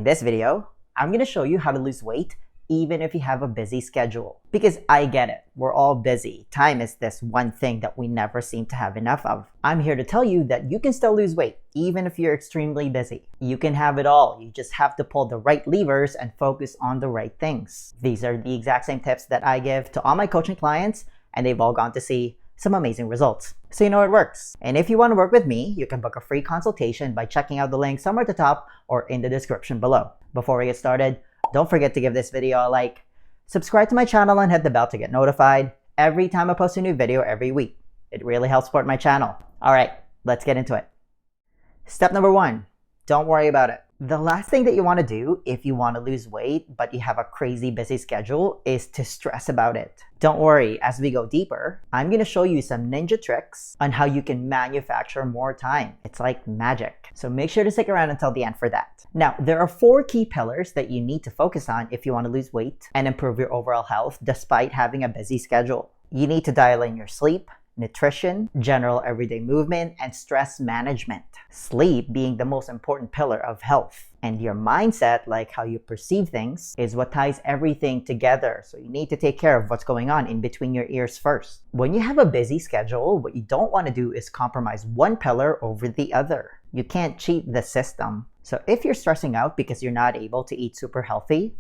In this video, I'm going to show you how to lose weight even if you have a busy schedule. Because I get it, we're all busy. Time is this one thing that we never seem to have enough of. I'm here to tell you that you can still lose weight even if you're extremely busy. You can have it all, you just have to pull the right levers and focus on the right things. These are the exact same tips that I give to all my coaching clients, and they've all gone to see some amazing results. So you know it works. And if you want to work with me, you can book a free consultation by checking out the link somewhere at the top or in the description below. Before we get started, don't forget to give this video a like, subscribe to my channel, and hit the bell to get notified every time I post a new video every week. It really helps support my channel. All right, let's get into it. Step number 1, don't worry about it. The last thing that you want to do if you want to lose weight but you have a crazy busy schedule is to stress about it. Don't worry, as we go deeper, I'm going to show you some ninja tricks on how you can manufacture more time. It's like magic. So make sure to stick around until the end for that. Now, there are 4 key pillars that you need to focus on if you want to lose weight and improve your overall health despite having a busy schedule. You need to dial in your sleep, nutrition, general everyday movement, and stress management. Sleep being the most important pillar of health. And your mindset, like how you perceive things, is what ties everything together. So you need to take care of what's going on in between your ears first. When you have a busy schedule, what you don't want to do is compromise one pillar over the other. You can't cheat the system. So if you're stressing out because you're not able to eat super healthy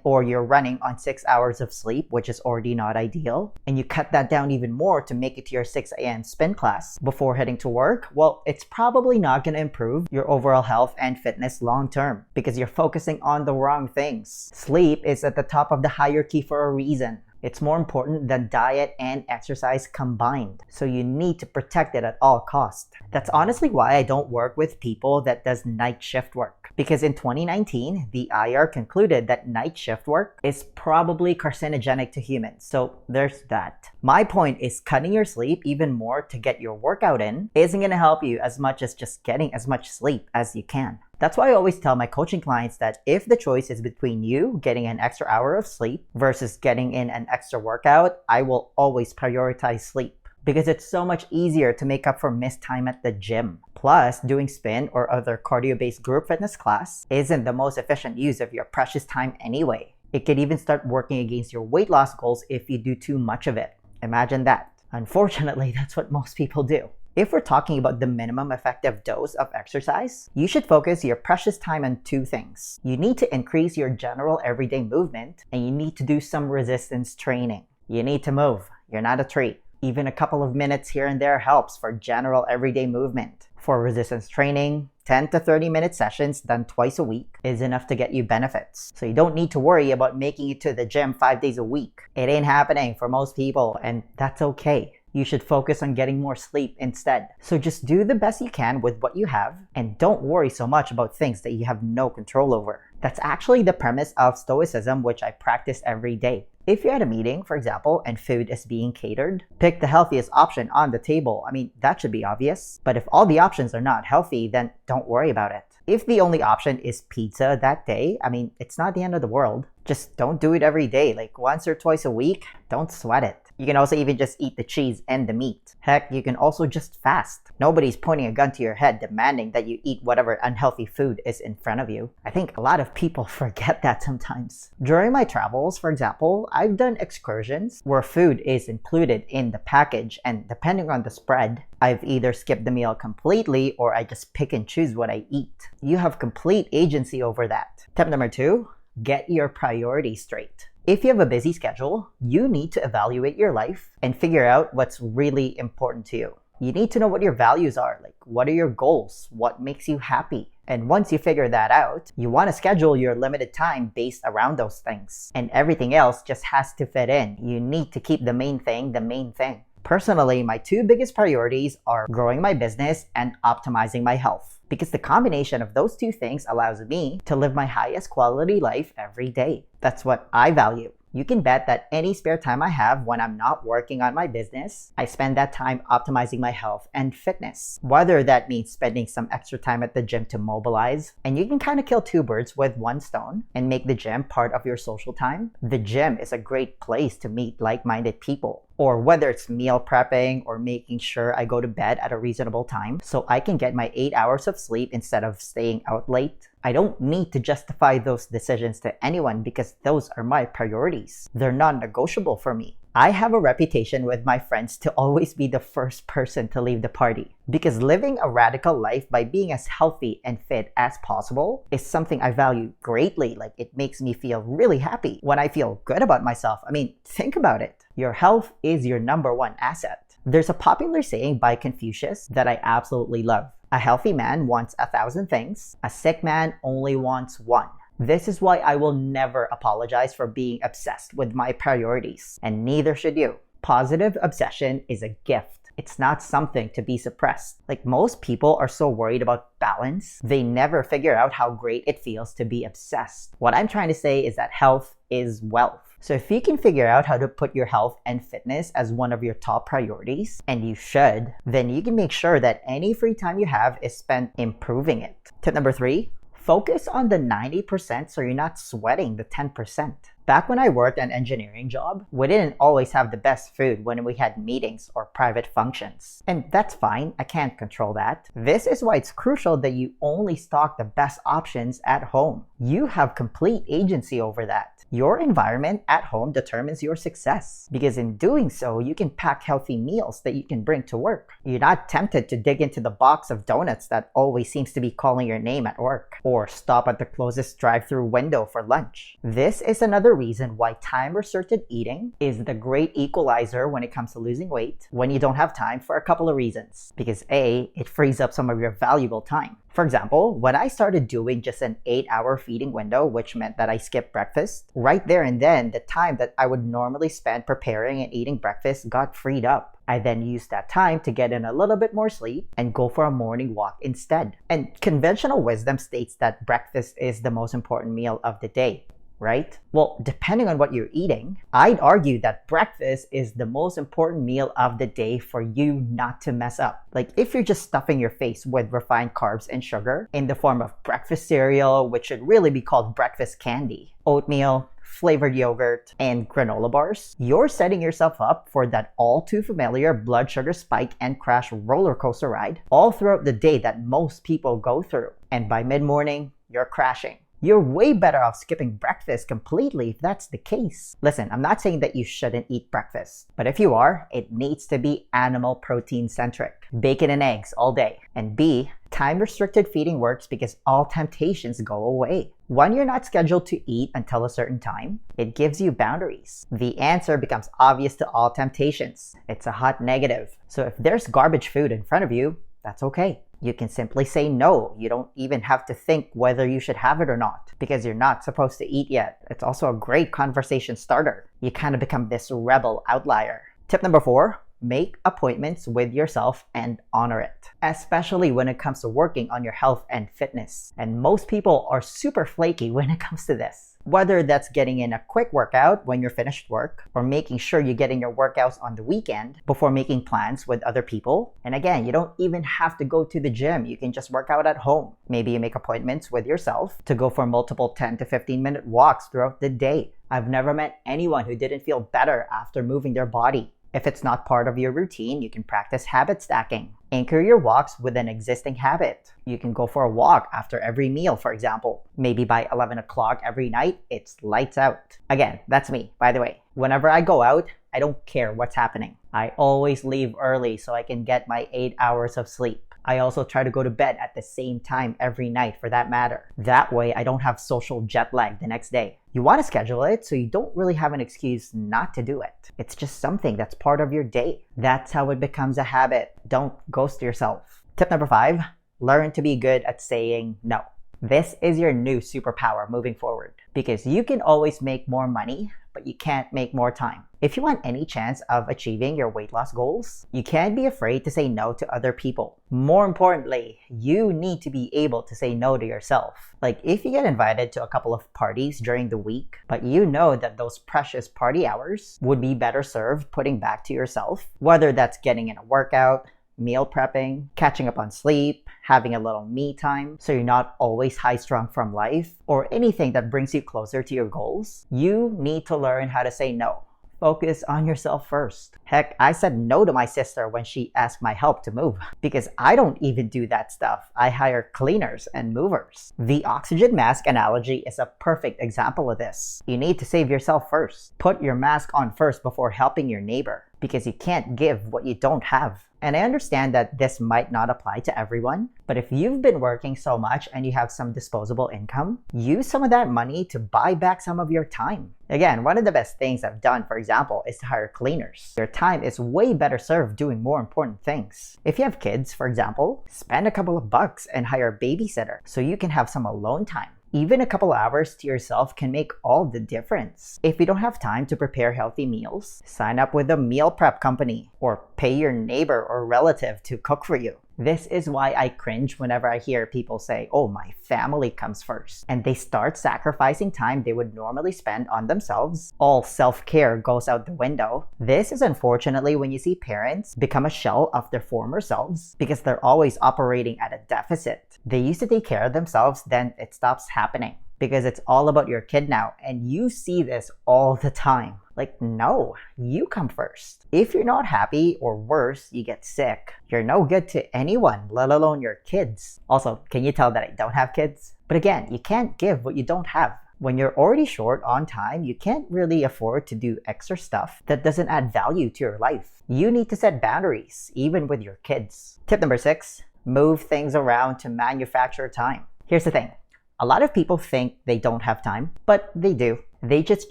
or you're running on 6 hours of sleep, which is already not ideal, and you cut that down even more to make it to your 6 a.m. spin class before heading to work, well, it's probably not going to improve your overall health and fitness long term because you're focusing on the wrong things. Sleep is at the top of the hierarchy for a reason. It's more important than diet and exercise combined. So you need to protect it at all costs. That's honestly why I don't work with people that does night shift work. Because in 2019, the IR concluded that night shift work is probably carcinogenic to humans. So there's that. My point is cutting your sleep even more to get your workout in isn't going to help you as much as just getting as much sleep as you can. That's why I always tell my coaching clients that if the choice is between you getting an extra hour of sleep versus getting in an extra workout, I will always prioritize sleep because it's so much easier to make up for missed time at the gym. Plus, doing spin or other cardio-based group fitness class isn't the most efficient use of your precious time anyway. It could even start working against your weight loss goals if you do too much of it. Imagine that. Unfortunately, that's what most people do. If we're talking about the minimum effective dose of exercise, you should focus your precious time on 2 things. You need to increase your general everyday movement, and you need to do some resistance training. You need to move. You're not a tree. Even a couple of minutes here and there helps for general everyday movement. For resistance training, 10 to 30 minute sessions done twice a week is enough to get you benefits. So you don't need to worry about making it to the gym 5 days a week. It ain't happening for most people, and that's okay. You should focus on getting more sleep instead. So just do the best you can with what you have and don't worry so much about things that you have no control over. That's actually the premise of Stoicism, which I practice every day. If you're at a meeting, for example, and food is being catered, pick the healthiest option on the table. I mean, that should be obvious. But if all the options are not healthy, then don't worry about it. If the only option is pizza that day, I mean, it's not the end of the world. Just don't do it every day. Like once or twice a week, don't sweat it. You can also even just eat the cheese and the meat. Heck, you can also just fast. Nobody's pointing a gun to your head demanding that you eat whatever unhealthy food is in front of you. I think a lot of people forget that sometimes. During my travels, for example, I've done excursions where food is included in the package, and depending on the spread, I've either skipped the meal completely or I just pick and choose what I eat. You have complete agency over that. Tip number 2, get your priorities straight. If you have a busy schedule, you need to evaluate your life and figure out what's really important to you. You need to know what your values are, like what are your goals, what makes you happy. And once you figure that out, you want to schedule your limited time based around those things. And everything else just has to fit in. You need to keep the main thing the main thing. Personally, my 2 biggest priorities are growing my business and optimizing my health. Because the combination of those 2 things allows me to live my highest quality life every day. That's what I value. You can bet that any spare time I have when I'm not working on my business, I spend that time optimizing my health and fitness. Whether that means spending some extra time at the gym to mobilize, and you can kind of kill 2 birds with 1 stone and make the gym part of your social time. The gym is a great place to meet like-minded people. Or whether it's meal prepping or making sure I go to bed at a reasonable time so I can get my 8 hours of sleep instead of staying out late. I don't need to justify those decisions to anyone because those are my priorities. They're non-negotiable for me. I have a reputation with my friends to always be the first person to leave the party because living a radical life by being as healthy and fit as possible is something I value greatly. Like, it makes me feel really happy when I feel good about myself. I mean, think about it. Your health is your number one asset. There's a popular saying by Confucius that I absolutely love. A healthy man wants 1,000 things. A sick man only wants one. This is why I will never apologize for being obsessed with my priorities, and neither should you. Positive obsession is a gift. It's not something to be suppressed. Like, most people are so worried about balance, they never figure out how great it feels to be obsessed. What I'm trying to say is that health is wealth. So if you can figure out how to put your health and fitness as one of your top priorities, and you should, then you can make sure that any free time you have is spent improving it. Tip number 3, focus on the 90% so you're not sweating the 10%. Back when I worked an engineering job, we didn't always have the best food when we had meetings or private functions. And that's fine, I can't control that. This is why it's crucial that you only stock the best options at home. You have complete agency over that. Your environment at home determines your success, because in doing so, you can pack healthy meals that you can bring to work. You're not tempted to dig into the box of donuts that always seems to be calling your name at work, or stop at the closest drive-through window for lunch. This is another reason why time-restricted eating is the great equalizer when it comes to losing weight when you don't have time, for a couple of reasons. Because A, it frees up some of your valuable time. For example, when I started doing just an 8-hour feeding window, which meant that I skipped breakfast, right there and then, the time that I would normally spend preparing and eating breakfast got freed up. I then used that time to get in a little bit more sleep and go for a morning walk instead. And conventional wisdom states that breakfast is the most important meal of the day, right? Well, depending on what you're eating, I'd argue that breakfast is the most important meal of the day for you not to mess up. Like, if you're just stuffing your face with refined carbs and sugar in the form of breakfast cereal, which should really be called breakfast candy, oatmeal, flavored yogurt, and granola bars, you're setting yourself up for that all too familiar blood sugar spike and crash roller coaster ride all throughout the day that most people go through. And by mid-morning, you're crashing. You're way better off skipping breakfast completely if that's the case. Listen, I'm not saying that you shouldn't eat breakfast, but if you are, it needs to be animal protein centric. Bacon and eggs all day. And B, time-restricted feeding works because all temptations go away. When you're not scheduled to eat until a certain time, it gives you boundaries. The answer becomes obvious to all temptations. It's a hot negative. So if there's garbage food in front of you, that's okay. You can simply say no. You don't even have to think whether you should have it or not because you're not supposed to eat yet. It's also a great conversation starter. You kind of become this rebel outlier. Tip number 4, make appointments with yourself and honor it, especially when it comes to working on your health and fitness. And most people are super flaky when it comes to this. Whether that's getting in a quick workout when you're finished work, or making sure you get in your workouts on the weekend before making plans with other people. And again, you don't even have to go to the gym. You can just work out at home. Maybe you make appointments with yourself to go for multiple 10 to 15-minute walks throughout the day. I've never met anyone who didn't feel better after moving their body. If it's not part of your routine, you can practice habit stacking. Anchor your walks with an existing habit. You can go for a walk after every meal, for example. Maybe by 11 o'clock every night, it's lights out. Again, that's me, by the way. Whenever I go out, I don't care what's happening. I always leave early so I can get my 8 hours of sleep. I also try to go to bed at the same time every night, for that matter. That way, I don't have social jet lag the next day. You want to schedule it so you don't really have an excuse not to do it. It's just something that's part of your day. That's how it becomes a habit. Don't ghost yourself. Tip number 5, learn to be good at saying no. This is your new superpower moving forward because you can always make more money, but you can't make more time. If you want any chance of achieving your weight loss goals, you can't be afraid to say no to other people. More importantly, you need to be able to say no to yourself. Like, if you get invited to a couple of parties during the week, but you know that those precious party hours would be better served putting back to yourself, whether that's getting in a workout, meal prepping, catching up on sleep, having a little me time so you're not always high-strung from life, or anything that brings you closer to your goals, you need to learn how to say no. Focus on yourself first. Heck, I said no to my sister when she asked my help to move because I don't even do that stuff. I hire cleaners and movers. The oxygen mask analogy is a perfect example of this. You need to save yourself first. Put your mask on first before helping your neighbor because you can't give what you don't have. And I understand that this might not apply to everyone, but if you've been working so much and you have some disposable income, use some of that money to buy back some of your time. Again, one of the best things I've done, for example, is to hire cleaners. Your time is way better served doing more important things. If you have kids, for example, spend a couple of bucks and hire a babysitter so you can have some alone time. Even a couple hours to yourself can make all the difference. If you don't have time to prepare healthy meals, sign up with a meal prep company or pay your neighbor or relative to cook for you. This is why I cringe whenever I hear people say, oh, my family comes first, and they start sacrificing time they would normally spend on themselves. All self-care goes out the window. This is unfortunately when you see parents become a shell of their former selves because they're always operating at a deficit. They used to take care of themselves, then it stops happening because it's all about your kid now, and you see this all the time. Like, no, you come first. If you're not happy, or worse, you get sick, you're no good to anyone, let alone your kids. Also, can you tell that I don't have kids? But again, you can't give what you don't have. When you're already short on time, you can't really afford to do extra stuff that doesn't add value to your life. You need to set boundaries, even with your kids. Tip number 6, move things around to manufacture time. Here's the thing. A lot of people think they don't have time, but they do. They just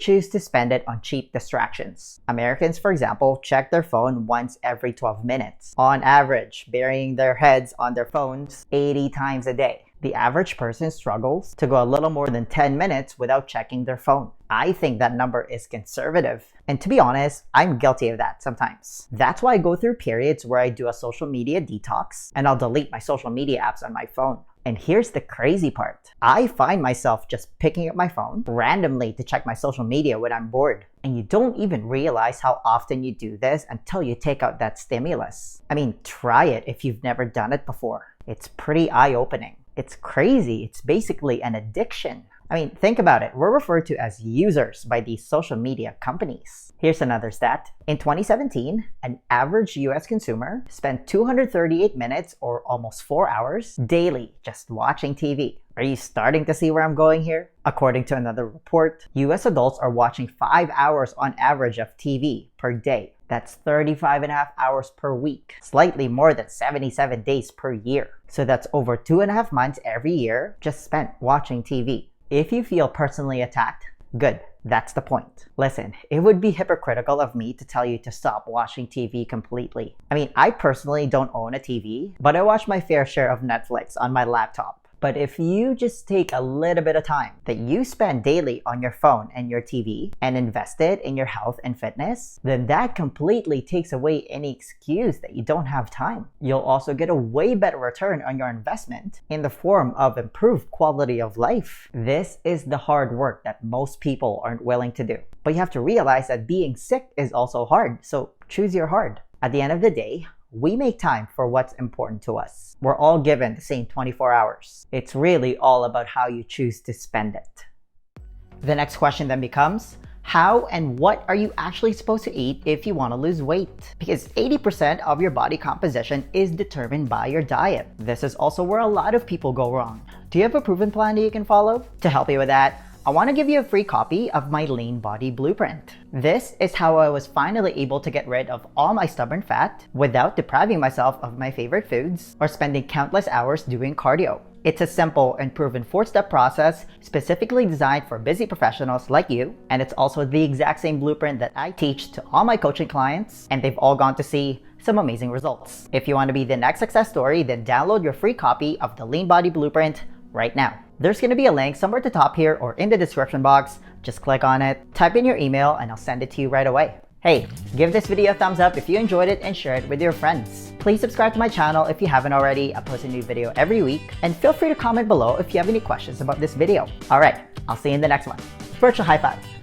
choose to spend it on cheap distractions. Americans, for example, check their phone once every 12 minutes. On average, burying their heads on their phones 80 times a day. The average person struggles to go a little more than 10 minutes without checking their phone. I think that number is conservative. And to be honest, I'm guilty of that sometimes. That's why I go through periods where I do a social media detox and I'll delete my social media apps on my phone. And here's the crazy part. I find myself just picking up my phone randomly to check my social media when I'm bored. And you don't even realize how often you do this until you take out that stimulus. I mean, try it if you've never done it before. It's pretty eye-opening. It's crazy. It's basically an addiction. I mean, think about it. We're referred to as users by these social media companies. Here's another stat. In 2017, an average US consumer spent 238 minutes or almost 4 hours daily just watching TV. Are you starting to see where I'm going here? According to another report, US adults are watching 5 hours on average of TV per day. That's 35.5 hours per week, slightly more than 77 days per year. So that's over 2.5 months every year just spent watching TV. If you feel personally attacked, good. That's the point. Listen, it would be hypocritical of me to tell you to stop watching TV completely. I mean, I personally don't own a TV, but I watch my fair share of Netflix on my laptop. But if you just take a little bit of time that you spend daily on your phone and your TV and invest it in your health and fitness, then that completely takes away any excuse that you don't have time. You'll also get a way better return on your investment in the form of improved quality of life. This is the hard work that most people aren't willing to do. But you have to realize that being sick is also hard, so choose your hard. At the end of the day, we make time for what's important to us. We're all given the same 24 hours. It's really all about how you choose to spend it. The next question then becomes, how and what are you actually supposed to eat if you want to lose weight? Because 80% of your body composition is determined by your diet. This is also where a lot of people go wrong. Do you have a proven plan that you can follow? To help you with that, I want to give you a free copy of my Lean Body Blueprint. This is how I was finally able to get rid of all my stubborn fat without depriving myself of my favorite foods or spending countless hours doing cardio. It's a simple and proven 4-step process specifically designed for busy professionals like you, and it's also the exact same blueprint that I teach to all my coaching clients, and they've all gone to see some amazing results. If you want to be the next success story, then download your free copy of the Lean Body Blueprint right now. There's going to be a link somewhere at the top here or in the description box. Just click on it, type in your email, and I'll send it to you right away. Hey, give this video a thumbs up if you enjoyed it and share it with your friends. Please subscribe to my channel if you haven't already. I post a new video every week, and feel free to comment below if you have any questions about this video. All right, I'll see you in the next one. Virtual high five.